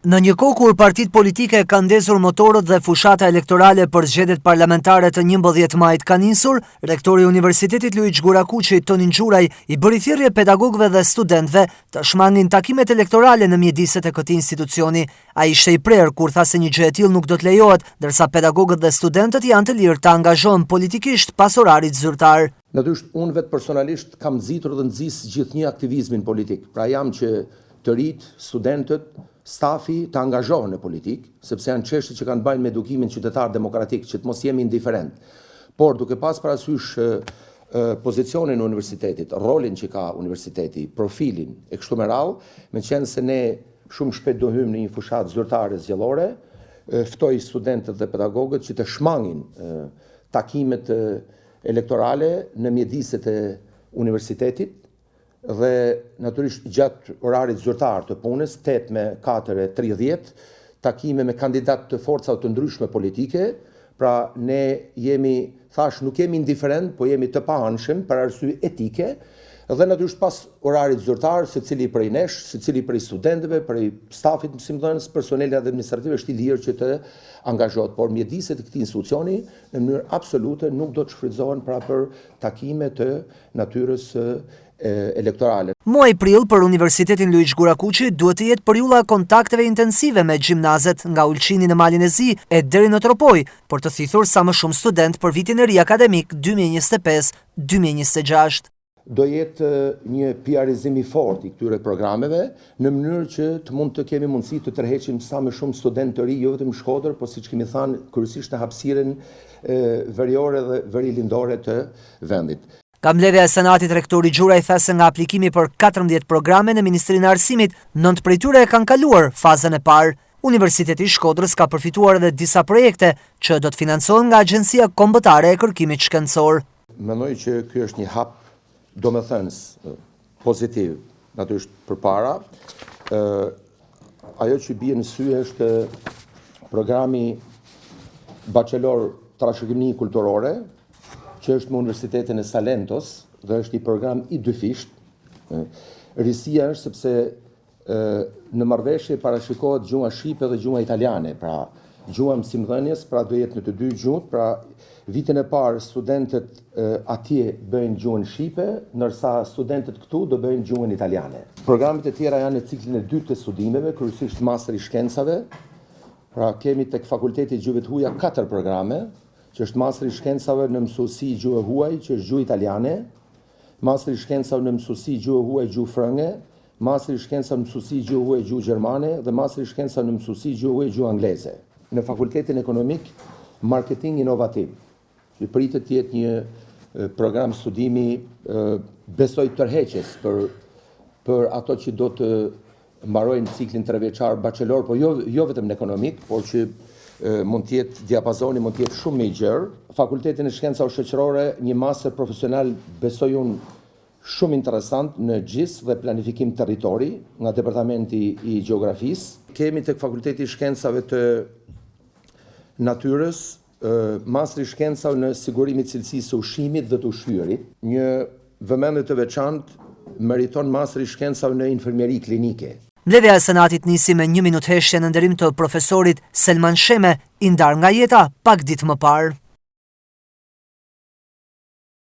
Në një kohë kur partitë politike kanë ndezur motorët dhe fushata elektorale për zgjedhjet parlamentare të 11 majit ka nisur, rektori i Universitetit Luiç Gurakuqi, Toni Nxuraj, i bëri thirrje pedagogëve dhe studentëve të shmangin takimet elektorale në mjediset e këtij institucioni. Ai ishte i prerë kur tha se një gjë e tillë nuk do të lejohet, ndërsa pedagogët dhe studentët janë të lirë të angazhohen politikisht pas orarit zyrtar. Natyrisht, unë vetë personalisht kam nxitur dhe nxis gjithnjë aktivizmin politik. Pra jam që të rit, studentët, stafi të angazhohen në politik, sepse janë çështje që kanë bëjnë me edukimin qytetar demokratik, që të mos jemi indiferent. Por duke pas parasysh pozicionin e universitetit, rolin që ka universiteti, profilin e kështu me radhë, me qenë se ne shumë shpejt do hyjmë në një fushatë zyrtare zgjedhore, ftoj studentët dhe pedagogët që të shmangin takimet elektorale në mjediset e universitetit, dhe natyrisht gjatë orarit zyrtar të punës, 8-4:30, takime me kandidat të forcave të ndryshme politike. Pra ne jemi, nuk jemi indiferent, po jemi të paanshëm për arsye etike, dhe natyrisht pas orarit zyrtar, secili prej nesh, secili prej studentëve, prej stafit mësimdhënës, personelit administrativ është i lirë që të angazhohet, por mjediset e këtij institucioni në mënyrë absolute nuk do të shfrytëzohen pra për takime të natyrës elektorale. Muaji prill për Universitetin Luiç Gurakuqi duhet të jetë periudha e kontakteve intensive me gjimnazet nga Ulçini në Malin e Zi e deri në Tropoj, për të thithur sa më shumë student për vitin e ri akademik 2025-2026. Do jetë një PR-izim i fortë i këtyre programeve, në mënyrë që të mund të kemi mundësi të tërheqim sa më shumë student të ri, jo vetëm Shkodër, por siç kemi thënë, kryesisht në hapësirën veriore dhe verilindore të vendit. Nga mbledhja e Senatit, rektori Nxuraj tha se nga aplikimi për 14 programe në Ministrinë e Arsimit, 9 prej tyre e kanë kaluar fazën e parë. Universiteti i Shkodrës ka përfituar edhe disa projekte që do të financohen nga Agjencia Kombëtare e Kërkimit Shkencor. Mendoj që ky është një hap domethënës pozitiv, natyrisht përpara. Ajo që bie në sy është programi bachelor trashëgimi kulturore, që është me Universitetin e Salentos dhe është një program i dyfisht. Risia është sepse në marrëveshje parashikohet gjuha shqipe dhe gjuha italiane, pra gjuha mësimdhënies, pra do jetë në të dy gjuhët, pra vitin e parë studentët atje bëjnë gjuhën shqipe, ndërsa studentët këtu do bëjnë gjuhën italiane. Programet e tjera janë në ciklin e dytë të studimeve, kryesisht master i shkencave. Pra kemi tek Fakulteti i Gjuhëve të Huaja 4 programe, që është master i shkencave në mësuesi gjuhë huaj, që është gjuhë italiane, master i shkencave në mësuesi gjuhë huaj gjuhë frënge, master i shkencave në mësuesi gjuhë huaj gjuhë gjermane dhe master i shkencave në mësuesi gjuhë huaj gjuhë angleze. Në Fakultetin Ekonomik, marketing inovativ, që pritet të jetë një program studimi besoj tërheqës për ato që do të mbarojnë ciklin 3-vjeçar bachelor, po jo vetëm në ekonomik, por që mund të jetë diapazoni, mund të jetë shumë më i gjerë. Fakultetin e Shkencave Shoqërore, një master profesional besoj unë shumë interesant në GIS dhe planifikim territori nga Departamenti i Gjeografisë. Kemi tek Fakulteti i Shkencave të Natyrës, master i shkencave në sigurimin e cilësisë së ushqimit dhe të ushqyerit. Një vëmendje të veçantë meriton master i shkencave në infermieri klinike. Mbledhja e Senatit nisi me 1 minutë heshtje në nderim të profesorit Selman Sheme, i ndarë nga jeta pak ditë më parë.